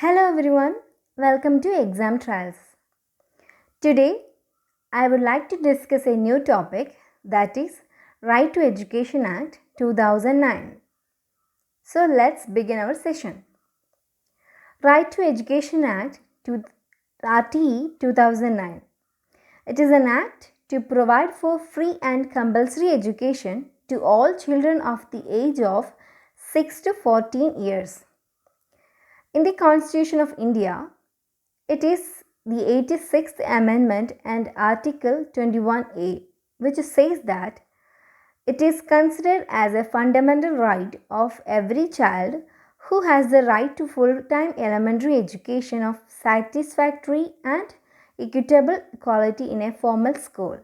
Hello everyone, welcome to Exam Trials. Today, I would like to discuss a new topic, that is Right to Education Act 2009. So let's begin our session. Right to Education Act RTE 2009. It is an act to provide for free and compulsory education to all children of the age of 6 to 14 years. In the Constitution of India, it is the 86th Amendment and Article 21A, which says that it is considered as a fundamental right of every child who has the right to full-time elementary education of satisfactory and equitable quality in a formal school.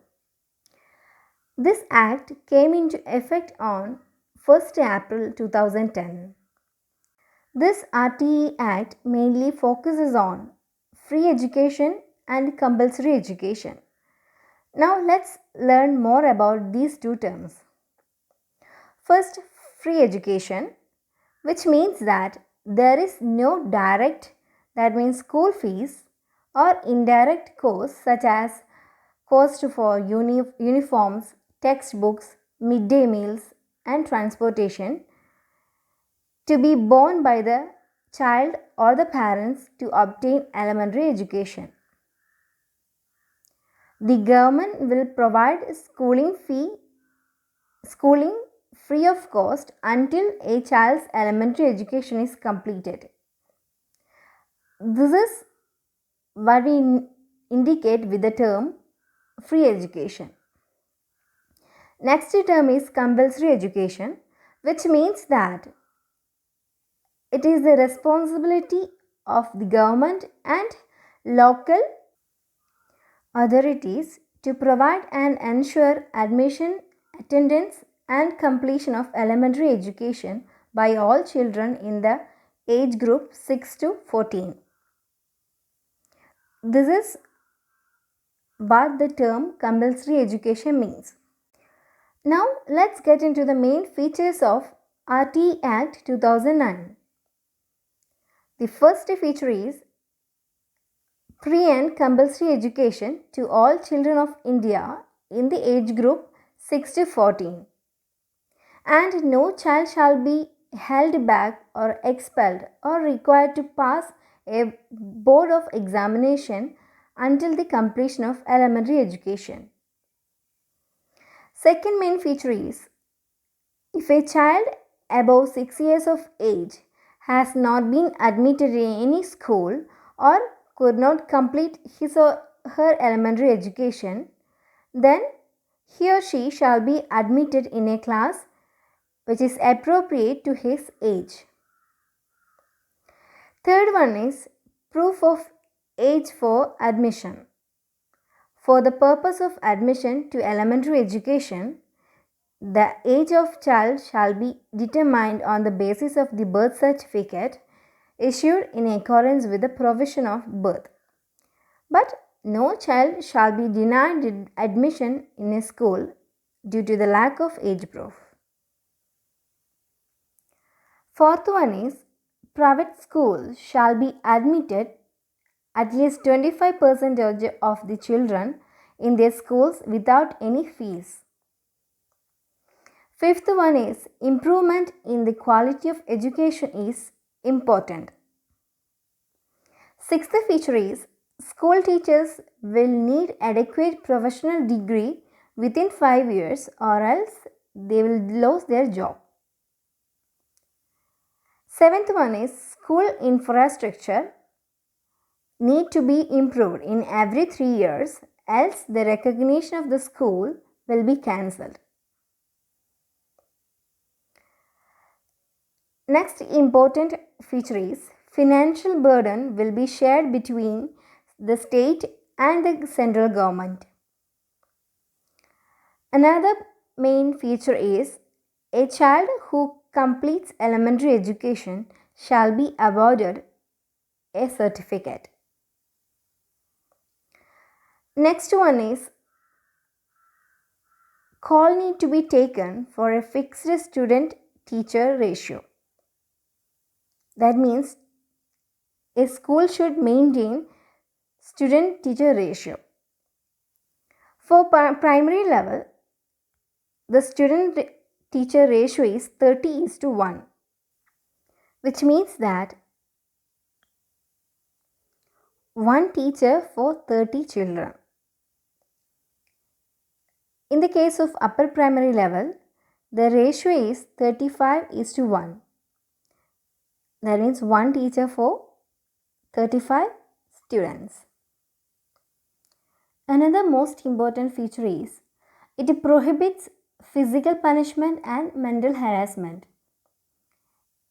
This act came into effect on 1st April 2010. This RTE Act mainly focuses on free education and compulsory education. Now let's learn more about these two terms. First, free education, which means that there is no direct, that means school fees, or indirect costs such as cost for uniforms, textbooks, midday meals, and transportation to be borne by the child or the parents to obtain elementary education. The government will provide schooling free of cost until a child's elementary education is completed. This is what we indicate with the term free education. Next term is compulsory education, which means that it is the responsibility of the government and local authorities to provide and ensure admission, attendance, and completion of elementary education by all children in the age group 6 to 14. This is what the term compulsory education means. Now let's get into the main features of RTE Act 2009. The first feature is free and compulsory education to all children of India in the age group 6 to 14. And no child shall be held back or expelled or required to pass a board of examination until the completion of elementary education. Second main feature is, if a child above 6 years of age has not been admitted in any school or could not complete his or her elementary education, then he or she shall be admitted in a class which is appropriate to his age. Third one is proof of age for admission. For the purpose of admission to elementary education, the age of child shall be determined on the basis of the birth certificate issued in accordance with the provision of birth. But no child shall be denied admission in a school due to the lack of age proof. Fourth one is, private schools shall be admitted at least 25% of the children in their schools without any fees. Fifth one is, improvement in the quality of education is important. Sixth feature is, school teachers will need adequate professional degree within 5 years or else they will lose their job. Seventh one is, school infrastructure need to be improved in every 3 years, else the recognition of the school will be cancelled. Next important feature is, financial burden will be shared between the state and the central government. Another main feature is, a child who completes elementary education shall be awarded a certificate. Next one is, call need to be taken for a fixed student-teacher ratio. That means a school should maintain student-teacher ratio. For primary level, the student-teacher ratio is 30:1, which means that one teacher for 30 children. In the case of upper primary level, the ratio is 35:1. That means one teacher for 35 students. Another most important feature is it prohibits physical punishment and mental harassment.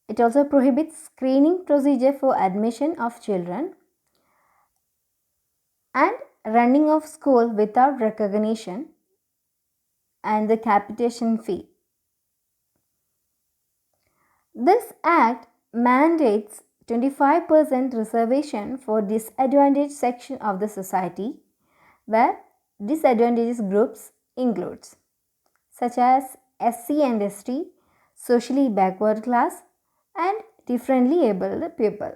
It also prohibits screening procedure for admission of children and running of school without recognition and the capitation fee. This act mandates 25% reservation for disadvantaged section of the society, where disadvantaged groups includes such as SC and ST, socially backward class, and differently abled people.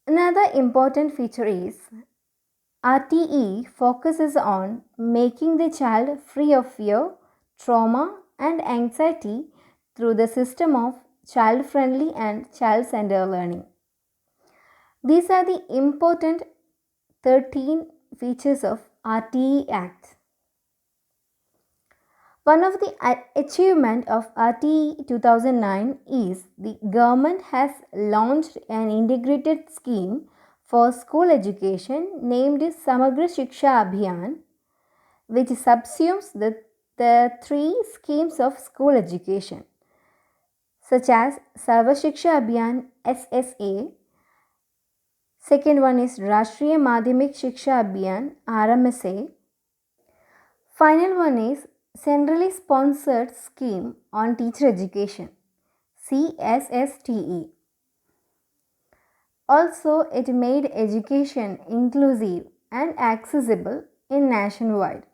Another important feature is RTE focuses on making the child free of fear, trauma, and anxiety through the system of child-friendly and child-centered learning. These are the important 13 features of RTE Act. One of the achievements of RTE 2009 is the government has launched an integrated scheme for school education named Samagra Shiksha Abhiyan, which subsumes the three schemes of school education, such as Sarva Shiksha Abhiyan SSA. Second one is Rashtriya Madhyamik Shiksha Abhiyan RMSA. Final one is Centrally Sponsored Scheme on Teacher Education CSSTE. Also, it made education inclusive and accessible in nationwide.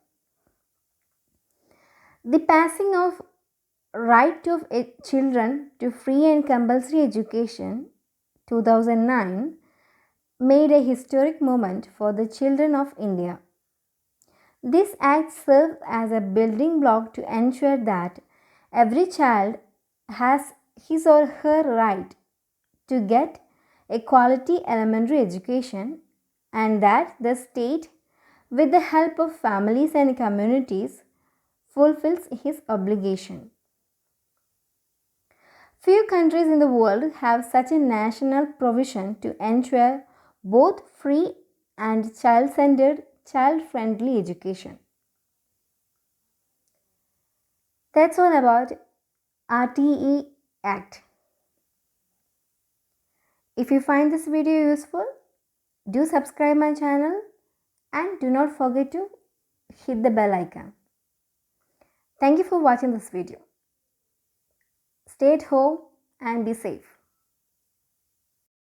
The passing of right of children to free and compulsory education 2009 made a historic moment for the children of India. This act serves as a building block to ensure that every child has his or her right to get a quality elementary education and that the state, with the help of families and communities, fulfills his obligation. Few countries in the world have such a national provision to ensure both free and child-centered, child-friendly education. That's all about RTE Act. If you find this video useful, do subscribe my channel and do not forget to hit the bell icon. Thank you for watching this video. Stay at home and be safe.